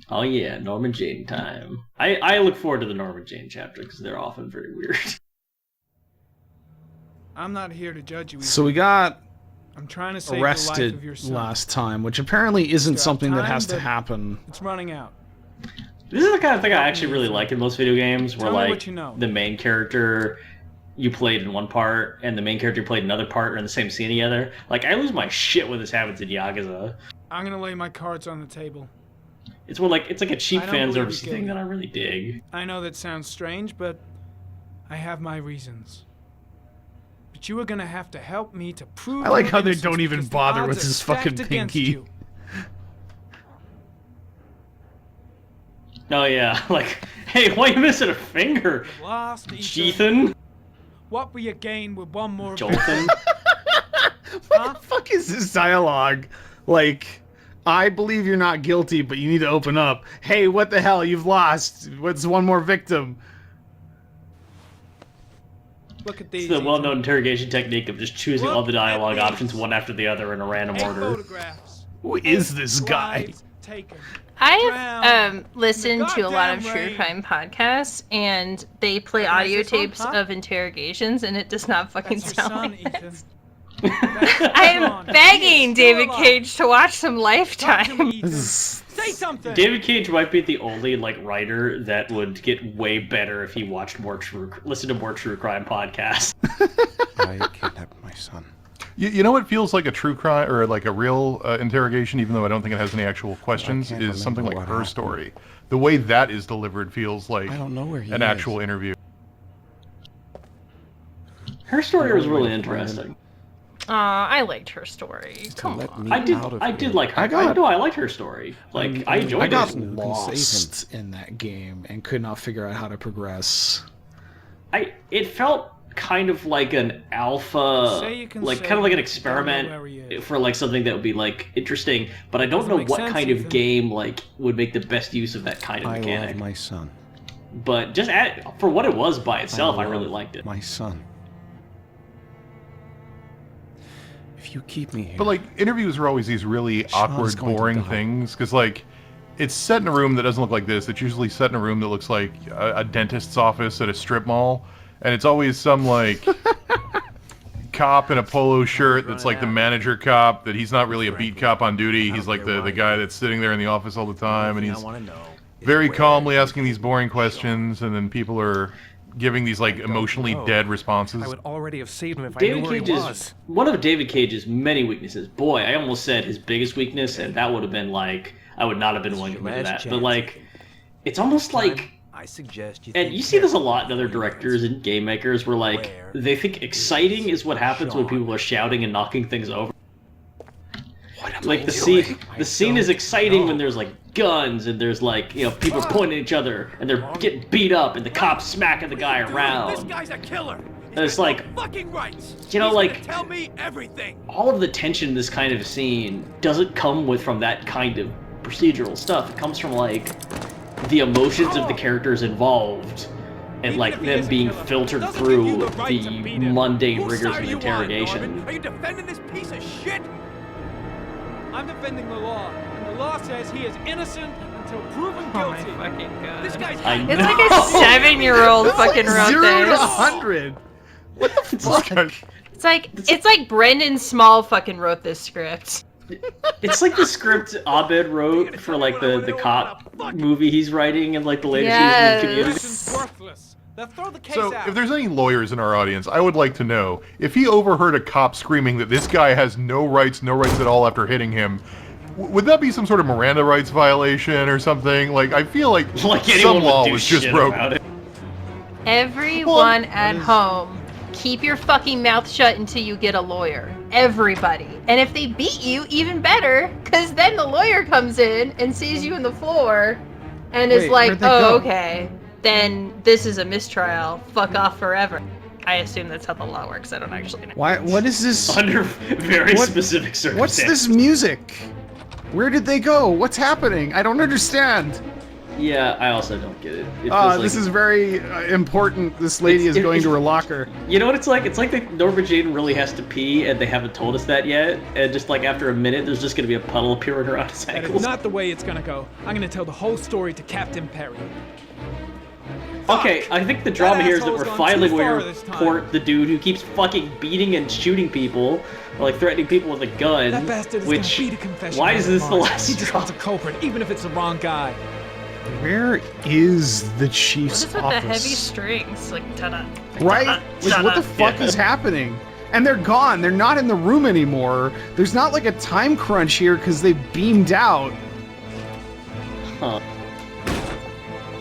Oh yeah, Norman Jane time. I look forward to the Norman Jane chapter because they're often very weird. I'm not here to judge you. So we got I'm trying to save the arrested life of your son. last time, which apparently isn't something that has to but happen. It's running out. This is the kind of thing I actually really like in most video games, where Tell me like what you know. the main character you played in one part and the main character played another part are in the same scene together. Like I lose my shit when this happens in Yakuza. I'm gonna lay my cards on the table. It's more like it's like a cheap I don't fan believe service you, thing kid. that I really dig. I know that sounds strange, but I have my reasons. But you are gonna have to help me to prove. I like your how they innocence don't even because the bother odds with are his fucking stacked against pinky. you. Oh yeah, like, hey, why are you missing a finger? Lost, Ethan? What will you gain with one more? Jolton? What the fuck is this dialogue? Like, I believe you're not guilty, but you need to open up. Hey, what the hell? You've lost. What's one more victim? Look at these. It's the well-known interrogation technique of just choosing all the dialogue options one after the other in a random order. Photographs. Who is this guy? Taken. I've listened to a lot of Goddamn true crime podcasts, and they play Recognize audio this one, tapes huh? of interrogations, and it does not fucking That's your sound son, like Ethan. this. I I am begging David Cage to watch some Lifetime. Say something. David Cage might be the only like writer that would get way better if he watched listened to more true crime podcasts. I kidnapped my son. You know what feels like a true crime or like a real interrogation, even though I don't think it has any actual questions, can't is something like remember what Her happened. Story. The way that is delivered feels like I don't know where he an is. actual interview. Her story was really Where to find him. interesting. I liked her story. Come let on. me I did. out of I did here. like her. I liked her story. Like I enjoyed I got it. Who can lost in that game and could not figure out how to progress. It felt kind of like an alpha, Say you can like say kind of like an you don't know where he experiment is. for like something that would be like interesting. But I don't Doesn't know make what sense, kind of Ethan. game like would make the best use of that kind of I mechanic. love my son. But just for what it was by itself, I really love liked it. My son. If you keep me here, But like interviews are always these really awkward, going to boring die. things because like it's set in a room that doesn't look like this. It's usually set in a room that looks like a dentist's office at a strip mall, and it's always some like cop in a polo shirt that's like the manager cop. That he's not really a beat cop on duty. He's like the guy that's sitting there in the office all the time, and he's very calmly asking these boring questions, and then people are giving these like emotionally dead responses. I would already have saved him if I David knew where Cage he is was. one of David Cage's many weaknesses. Boy, I almost said his biggest weakness, and that would have been like I would not have been willing to do that. But like, it's almost like. I suggest you. And you see this a lot in other directors and game makers where, like, they think exciting is what happens when people are shouting and knocking things over. Like, the scene is exciting when there's, like, guns and there's, like, you know, people pointing at each other and they're getting beat up and the cops smacking the guy This around. guy's a killer. And it's like, Fucking rights. you know, He's like, gonna tell me everything. all of the tension in this kind of scene doesn't come from that kind of procedural stuff. It comes from, like, the emotions of the characters involved and like them being filtered through the mundane rigors of interrogation. Are you defending this piece of shit? I'm defending the law, and the law says he is innocent until proven Oh my guilty. fucking god. This guy's I It's know. like a 7-year-old fucking wrote 0 to this. 100. What the fuck? It's like Brendan Small fucking wrote this script. It's like the script Abed wrote for like the cop movie he's writing in like the later seasons of Community. This is worthless. Now throw the case So, out. if there's any lawyers in our audience, I would like to know if he overheard a cop screaming that this guy has no rights at all after hitting him. Would that be some sort of Miranda rights violation or something? Like, I feel like Like anyone some would law do was just shit broken. about it. Everyone at home, keep your fucking mouth shut until you get a lawyer. Everybody. And if they beat you, even better, because then the lawyer comes in and sees you in the floor and is Wait, like, where'd they oh, go? okay, then this is a mistrial. Fuck off forever. I assume that's how the law works. I don't actually know. Why? What is this? Under very What- specific circumstances. What's this music? Where did they go? What's happening? I don't understand. Yeah, I also don't get it. It feels This like- is very important. This lady is going to her locker. You know what it's like? It's like that Norma Jane really has to pee, and they haven't told us that yet. And just like after a minute, there's just gonna be a puddle appearing around his That is ankles. not the way it's gonna go. I'm gonna tell the whole story to Captain Perry. Okay, I think the drama here is that asshole's we're gone finally too going far to this time. report the dude who keeps fucking beating and shooting people, or like threatening people with a gun. That bastard is which, gonna beat a confession. why out is of this the Mars. last He just straw? wants a culprit, even if it's the wrong guy. Where is the What chief's is with office? the heavy strings? Like, ta-da. Right? Like, what the fuck is happening? And they're gone. They're not in the room anymore. There's not like a time crunch here because they beamed out. Huh.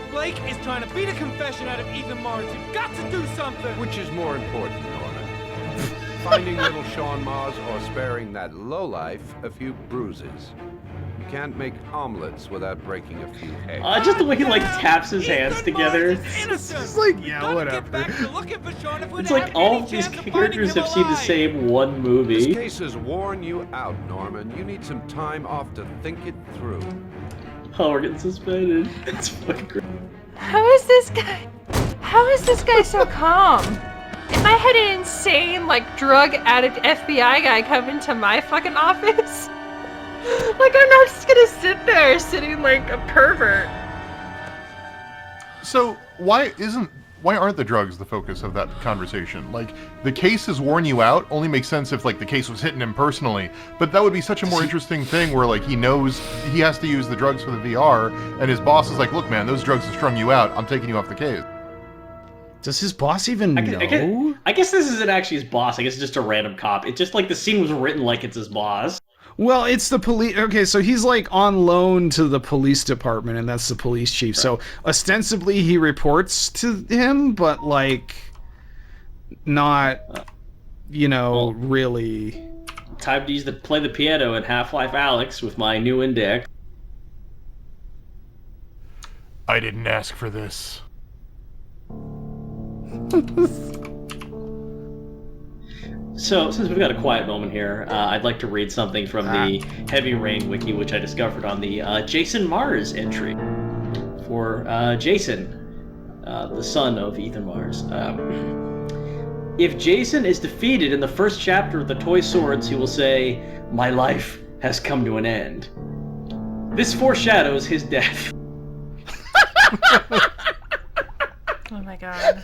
Blake is trying to beat a confession out of Ethan Mars. You've got to do something. Which is more important, Norman? Finding little Sean Mars or sparing that lowlife a few bruises? You can't make omelets without breaking a few eggs. Just the way he like taps his hands together. It's like, yeah, whatever. It's like all of these characters have seen the same one This movie. case has worn you out, Norman. You need some time off to think it through. Oh, we're getting suspended. It's fucking great. How is this guy so calm? If I had an insane, like, drug addict FBI guy come into my fucking office, like, I'm not just gonna sit there sitting like a pervert. So why aren't the drugs the focus of that conversation? Like, the case has worn you out only makes sense if like the case was hitting him personally, but that would be such a more interesting thing where like he knows he has to use the drugs for the VR and his boss is like, look man, those drugs have strung you out, I'm taking you off the case. Does his boss even know? I guess this isn't actually his boss. I guess it's just a random cop. It's just like the scene was written like it's his boss. Well, it's the police. Okay, so he's like on loan to the police department, and that's the police chief. So ostensibly he reports to him, but like not, really. Time to play the piano in Half-Life Alyx with my new index. I didn't ask for this. So, since we've got a quiet moment here, I'd like to read something from the Heavy Rain wiki, which I discovered on the Jason Mars entry for Jason, the son of Ethan Mars. If Jason is defeated in the first chapter of the Toy Swords, he will say, "My life has come to an end." This foreshadows his death. Oh my god.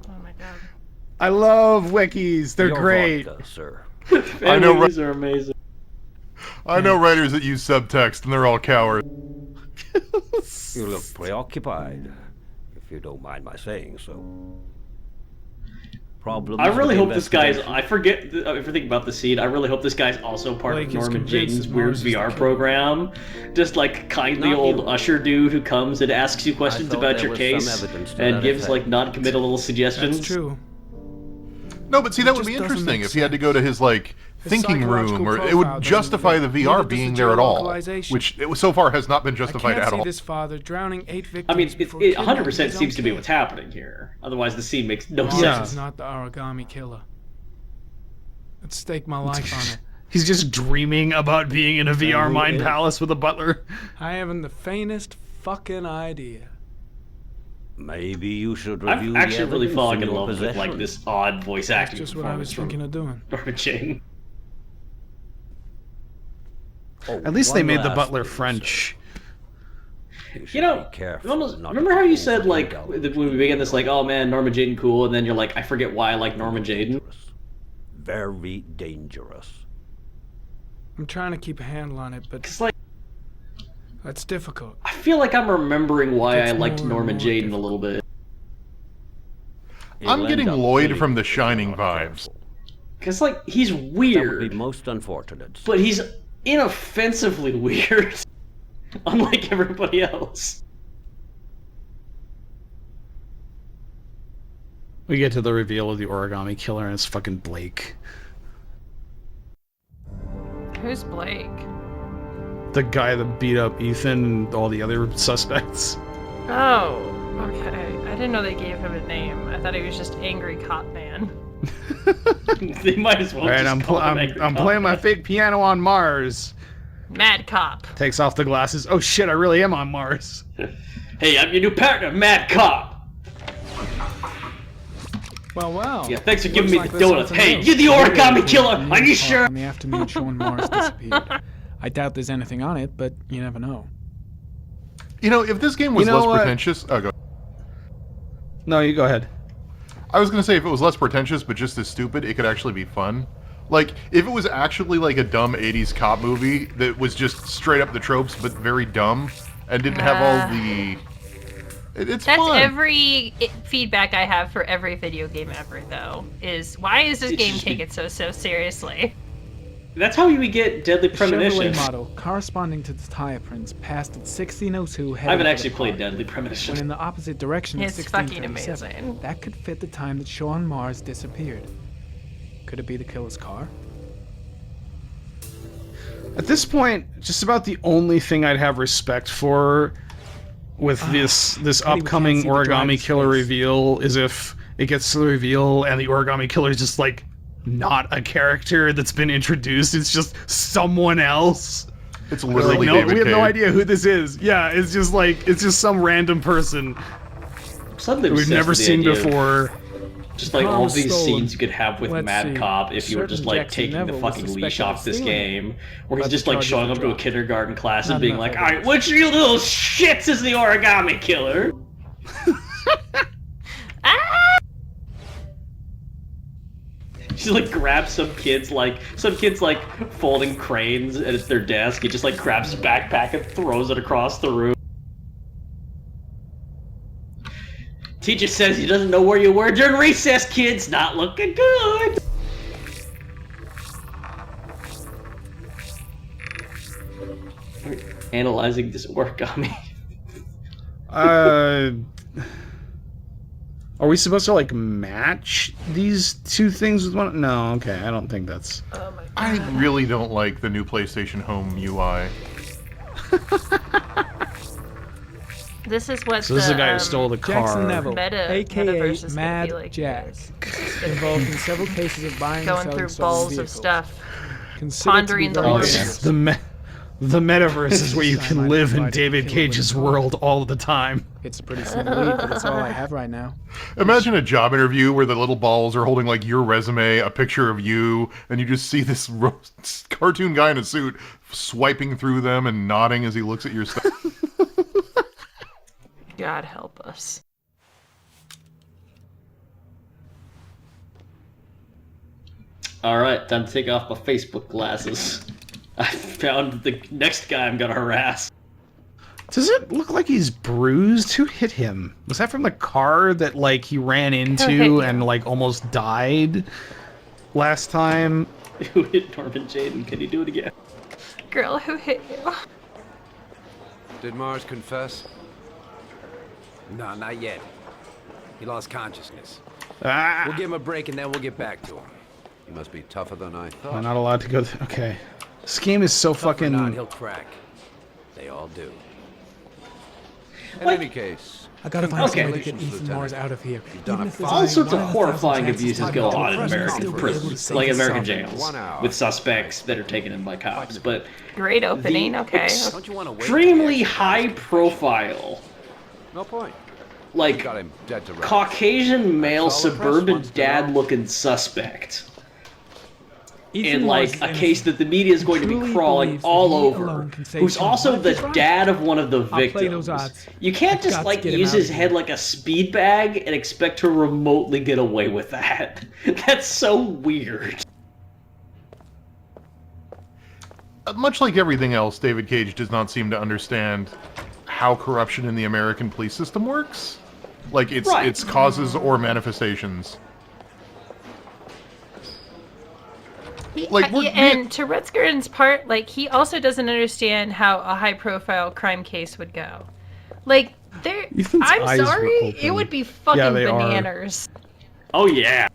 Oh my god. I love wikis. They're great. sir. I know, These are amazing. I know writers that use subtext and they're all cowards. You look preoccupied, if you don't mind my saying so. Problems I really with hope this guy's. investigation? I forget everything about the scene. I really hope this guy's also part Blake of is Norman convinced Jaden's that weird Mars is the VR killer. program. Just like kindly Not old you. usher dude who comes and asks you questions thought about there your was some case evidence to and that gives effect. like non-committal little suggestions. That's true. No, but see, that would just be doesn't interesting make if he had to go to his like His thinking psychological room, or it profile would doesn't justify the agree. VR Neither does being the there at all, geolocalization. which so far has not been I justified can't at see all. this father drowning 8 victims I mean, it before 100% kidnapping his seems own to be kid. what's happening here. Otherwise, the scene makes no Mars sense. is not the origami killer. I'd stake my life on it. He's just dreaming about being in a VR mind palace with a butler. I haven't the faintest fucking idea. Maybe you should review I'm the actually really evidence falling in your love with like possession. this odd voice That's acting just what I was performance thinking of doing. from Norman Jaden. Oh, At least they one made the last butler thing, sir. French. should You know, be careful almost, not remember to how you fall said for like indulgence. when we began this like, oh man, Norman Jaden cool, and then you're like, I forget why I like Norman Jaden. Very dangerous. I'm trying to keep a handle on it, but It's like that's difficult. I feel like I'm remembering why I It's liked more and Norman more Jaden a difficult. little bit. You'll I'm end getting up Lloyd killing from The if you're Shining not vibes. careful. Cause like he's That would be weird, most unfortunate. but he's inoffensively weird, unlike everybody else. We get to the reveal of the origami killer, and it's fucking Blake. Who's Blake? The guy that beat up Ethan and all the other suspects. Oh, okay. I didn't know they gave him a name. I thought he was just angry cop man. They might as well. All right, just I'm call him Angry I'm Cop playing my Man. fake piano on Mars. Mad Cop. Takes off the glasses. Oh shit, I really am on Mars. Hey, I'm your new partner, Mad Cop. Well. Yeah, thanks for giving me Looks the like there's donuts. something Hey, else. you're the origami killer. Are you sure? On the afternoon Sean Mars disappeared. I doubt there's anything on it, but you never know. You know, if this game was You know less what? pretentious... Oh, go. No, you go ahead. I was going to say, if it was less pretentious but just as stupid, it could actually be fun. Like, if it was actually like a dumb 80s cop movie that was just straight up the tropes but very dumb and didn't have all the... It's That's fun. every feedback I have for every video game ever, though, is why is this It's game just- taken so seriously? That's how we get Deadly The Premonition. Chevrolet model corresponding to the tire prints passed at 1602 I haven't headed actually for the played park. Deadly When Premonition. in the opposite direction at It's fucking 1637, amazing. that could fit the time that Sean Mars disappeared. Could it be the killer's car? At this point, just about the only thing I'd have respect for with this Eddie, we can't upcoming see the origami driver's killer face. reveal is if it gets to the reveal and the origami killer is just like not a character that's been introduced. It's just someone else. It's Like, literally no, David we have no Cage. idea who this is. Yeah, it's just some random person Something we've never seen before. Just like Car all was these stolen. scenes you could have with Let's Mad see. Cop if you were Certain just like Jackson taking the Neville was fucking leash suspected of off this stealing it, game, where he's but just the like charges showing were up to a dropped. kindergarten class and Not being enough like, "Alright, evidence. which of you little shits is the origami killer?" She like grabs some kids like folding cranes at their desk. He just like grabs his backpack and throws it across the room. Teacher says he doesn't know where you were during recess, kids. Not looking good. Analyzing this origami. Are we supposed to like match these two things with one? No, okay, I don't think that's. Oh my god. I really don't like the new PlayStation Home UI. This is what So this is the guy who um, stole the Jackson car. Neville, metaverse aka is gonna Mad be like Jack, this. involved in several cases of buying and Going selling through stolen balls of vehicles. stuff. Considered pondering to the be Oh, very yeah. dangerous. The metaverse is where you I can might live in provide a David killer with Cage's a car. world all the time. It's a pretty simple lead, but it's all I have right now. Imagine a job interview where the little balls are holding like your resume, a picture of you, and you just see this cartoon guy in a suit swiping through them and nodding as he looks at your stuff. God help us. Alright, time to take off my Facebook glasses. I found the next guy I'm gonna harass. Does it look like he's bruised? Who hit him? Was that from the car that like he ran hit into you? and like almost died last time? Who hit Norman Jaden? Can you do it again? Girl, who hit you? Did Mars confess? No, not yet. He lost consciousness. Ah, We'll give him a break and then we'll get back to him. He must be tougher than I I'm thought. not allowed to go. Okay, this game is so Tough or fucking. not, he'll crack. They all do. In any case, I gotta find Okay. some way to get Ethan Lieutenant. Mars out of here. done Even a if there's fine All only sorts of one in 1,000 horrifying chances abuses I'd go get on in the president American still be able to prisons, save like himself. American jails, 1 hour. with suspects that are taken in by cops. But Great opening, okay. Don't you want to wait? extremely high profile, no point. like Got him dead to rights. Caucasian male That's all the press suburban wants to know. dad-looking suspect. Ethan In Mars like is a innocent. case that the media is going to be Truly crawling believes that all he over, alone can save who's Sean. also What the if he's right? dad of one of the I'll play victims. those odds. You can't I've just got to like get him use out his of head here. like a speed bag and expect to remotely get away with that. That's so weird. Much like everything else, David Cage does not seem to understand how corruption in the American police system works. Like its Right. its causes or manifestations. Like, we're- And to Rutskarn's part, like, he also doesn't understand how a high-profile crime case would go. Like, there, Ethan's I'm eyes were sorry, it open. would be fucking Yeah, they are. bananas. Oh yeah.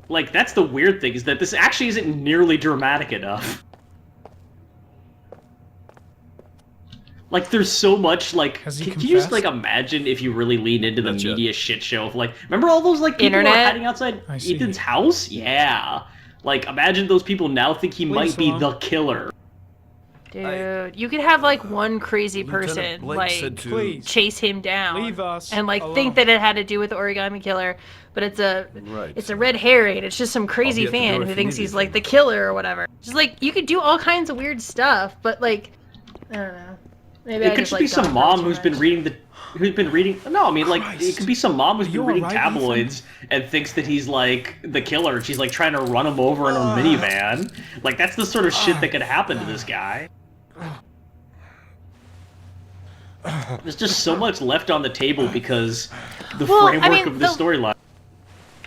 Like that's the weird thing is that this actually isn't nearly dramatic enough. Like there's so much like Has he can you just confessed? like imagine if you really lean into the Not yet. media shit show of like remember all those like people who were Internet? hiding outside I see. Ethan's house? Yeah. Like imagine those people now think he might be along. the killer. Dude, you could have like one crazy Lieutenant person Blake like said to Please. chase him down Leave us and like alone. think that it had to do with the origami killer, but it's a Right. red herring. It's just some crazy be at the fan door who if you thinks need he's like the anything. killer or whatever. Just like you could do all kinds of weird stuff, but like I don't know. Maybe It I could just just be like some Gotham mom too who's much. been reading. No, I mean like it Christ. could be some mom who's Are been you reading alright, Ethan? tabloids and thinks that he's like the killer. She's like trying to run him over in her minivan. Like that's the sort of shit that could happen to this guy. There's just so much left on the table because the Well, I framework mean, of the storyline.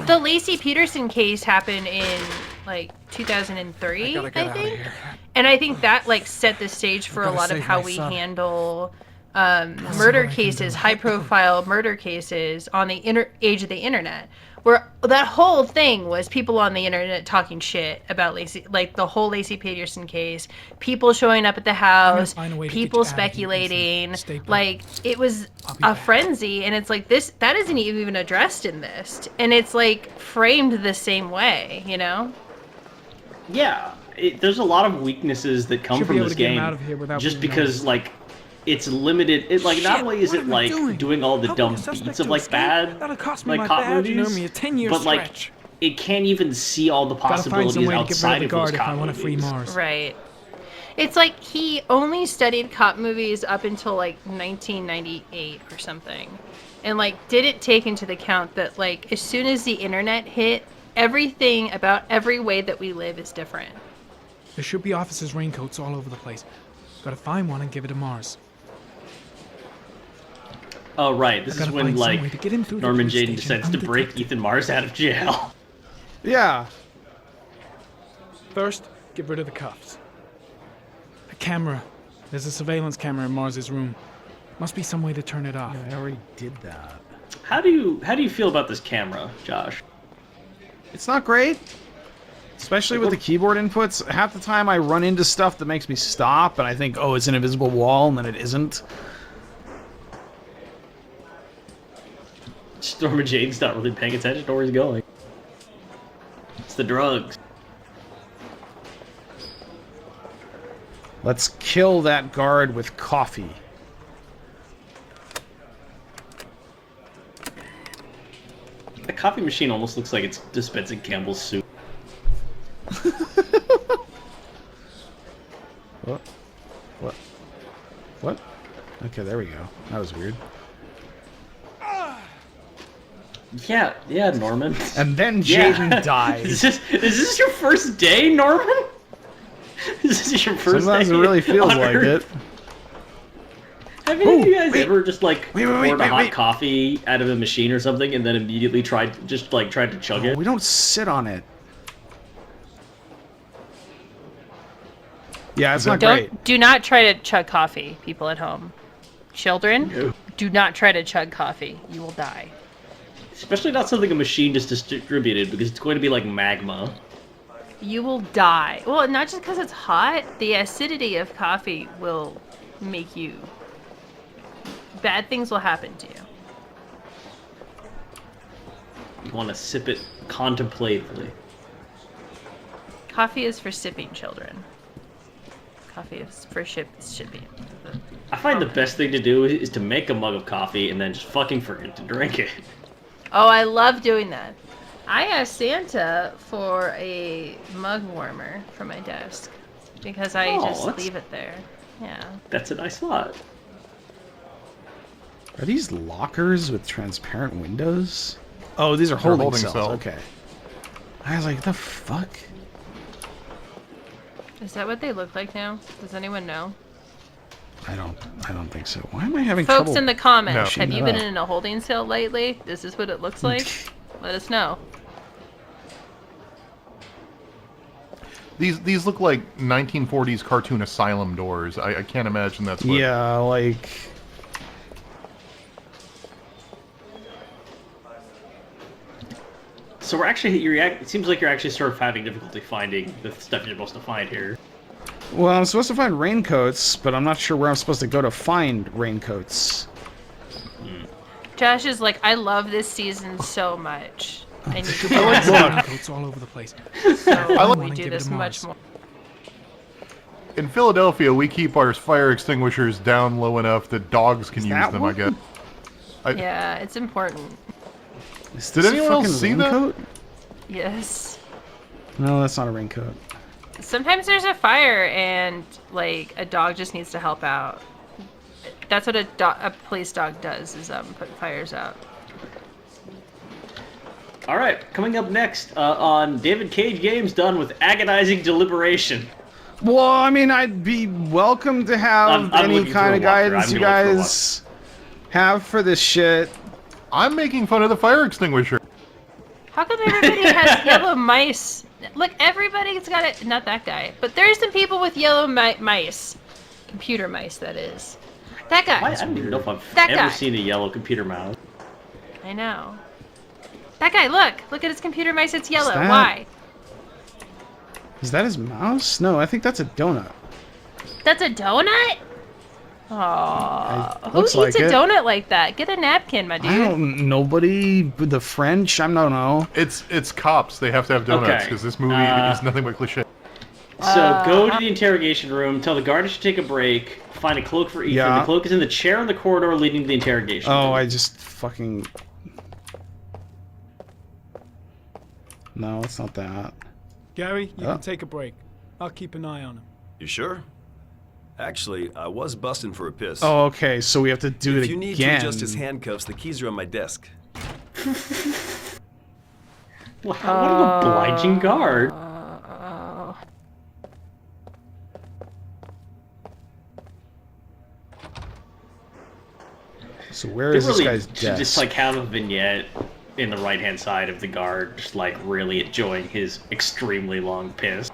The Lacey Peterson case happened in like 2003, gotta get I out of think. here. And I think that like set the stage for a gotta lot of save how my we son. handle what murder I can cases, do. high-profile murder cases on the age of the internet, where that whole thing was people on the internet talking shit about Lacey, like the whole Lacey Peterson case, people showing up at the house, find a way to people get you out of here, speculating, Ethan. Stay put. like it was I'll be a back. frenzy, and it's like that isn't even addressed in this, and it's like framed the same way, you know? Yeah, there's a lot of weaknesses that come Should from be able this to get him game, out of here without just being because noticed. like it's limited. It like not Shit, only is what it am I like doing? all the Helping dumb a suspect beats of to like escape? bad That'll cost me like my cop badge and movies, earn me a 10-year but like stretch. it can't even see all the Gotta find some possibilities way to get rid of outside the of those guard if I cop want to free movies. Mars. Right. It's like he only studied cop movies up until like 1998 or something. And like didn't take into account that like as soon as the internet hit, everything about every way that we live is different. There should be officers' raincoats all over the place. Gotta find one and give it to Mars. Oh right, this is Gotta when find some like way to get him through the Norman police Jayden station decides to break undetected. Ethan Mars out of jail. Yeah. First, get rid of the cuffs. A camera. There's a surveillance camera in Mars's room. Must be some way to turn it off. I already did that. How do you feel about this camera, Josh? It's not great. Especially with the keyboard inputs. Half the time I run into stuff that makes me stop, and I think, oh, it's an invisible wall, and then it isn't. Norman Jayden's not really paying attention to where he's going. It's the drugs. Let's kill that guard with coffee. The coffee machine almost looks like it's dispensing Campbell's soup. What? What? What? Okay, there we go. That was weird. Yeah, Norman. And then Yeah. Jayden died. Is this your first day, Norman? Is this your first Sometimes day? it really feels on like Earth? it. Have any of you guys wait. ever just like Wait, poured a hot wait. coffee out of a machine or something and then immediately tried to chug it? We don't sit on it. Yeah, it's not great. Do not try to chug coffee, people at home. Children, No. do not try to chug coffee. You will die. Especially not something a machine just distributed because it's going to be like magma. You will die. Well, not just because it's hot. The acidity of coffee will make you... Bad things will happen to you. You want to sip it contemplatively. Coffee is for sipping, children. Coffee is for shipping. I find the best thing to do is to make a mug of coffee and then just fucking forget to drink it. Oh, I love doing that. I asked Santa for a mug warmer for my desk because I Oh, just that's- leave it there. Yeah. That's a nice thought. Are these lockers with transparent windows? Oh, these are holding cells. Okay. I was like, the fuck? Is that what they look like now? Does anyone know? I don't think so. Why am I having Folks trouble? in the comments, No. have you Shut been up. in a holding cell lately? This is what it looks like. Let us know. These look like 1940s cartoon asylum doors. I can't imagine that's what... Yeah, like... So we're actually, it seems like you're actually sort of having difficulty finding the stuff you're supposed to find here. Well, I'm supposed to find raincoats, but I'm not sure where I'm supposed to go to find raincoats. Josh is like, I love this season so much. I need to Raincoats all over the place. so like- we do this much more. In Philadelphia, we keep our fire extinguishers down low enough that dogs can use that them, one? I guess. Yeah, it's important. Is Did this a anyone else fucking see that? raincoat? Yes. No, that's not a raincoat. Sometimes there's a fire and like a dog just needs to help out. That's what a police dog does, is put fires out. All right, coming up next on David Cage Games, done with agonizing deliberation. Well, I mean, I'd be welcome to have I'm any looking kind of through a walkthrough. guidance I'm you gonna look through a guys have for this shit. I'm making fun of the fire extinguisher. How come everybody has yellow mice? Look, everybody's got it. Not that guy, but there's some people with yellow mice. Computer mice, that is. That guy. I don't even know if I've That ever guy. seen a yellow computer mouse. I know. That guy, look at his computer mice, it's yellow. that- Why? Is that his mouse? No, I think that's a donut. That's a donut? Aww. Who looks eats like a it. donut like that? Get a napkin, my dude. I don't. Nobody. The French. I don't know. It's cops. They have to have donuts Okay. because this movie is nothing but cliche. So go to the interrogation room, tell the guard to take a break, find a cloak for Ethan. Yeah. The cloak is in the chair in the corridor leading to the interrogation Oh, room. I just fucking. No, it's not that. Gary, you Oh. can take a break. I'll keep an eye on him. You sure? Actually, I was busting for a piss. Oh, okay. So we have to do it If you need to again. adjust his handcuffs, the keys are on my desk. Wow, what an obliging guard. So where They is this really guy's should desk? just like have a vignette in the right-hand side of the guard, just like really enjoying his extremely long piss.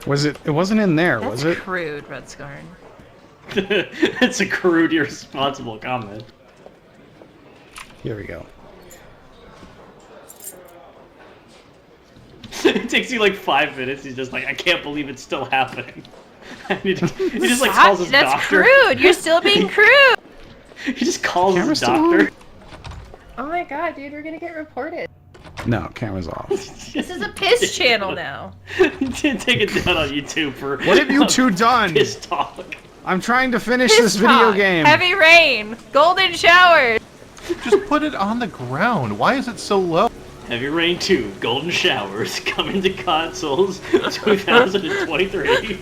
Was it? It wasn't in there, That's was it? crude, Rutskarn. It's a crude, irresponsible comment. Here we go. It takes you like 5 minutes. He's just like, I can't believe it's still happening. he just like Stop. calls his That's doctor. crude. You're still being crude. He just calls his Camera's still doctor. Oh my god, dude, we're gonna get reported. No, camera's off. This is a piss channel now. Take it down on YouTube for What have you two done? piss talk. I'm trying to finish Piss this video talk, game. Heavy rain. Golden showers. Just put it on the ground. Why is it so low? Heavy Rain 2, Golden Showers, coming to consoles 2023.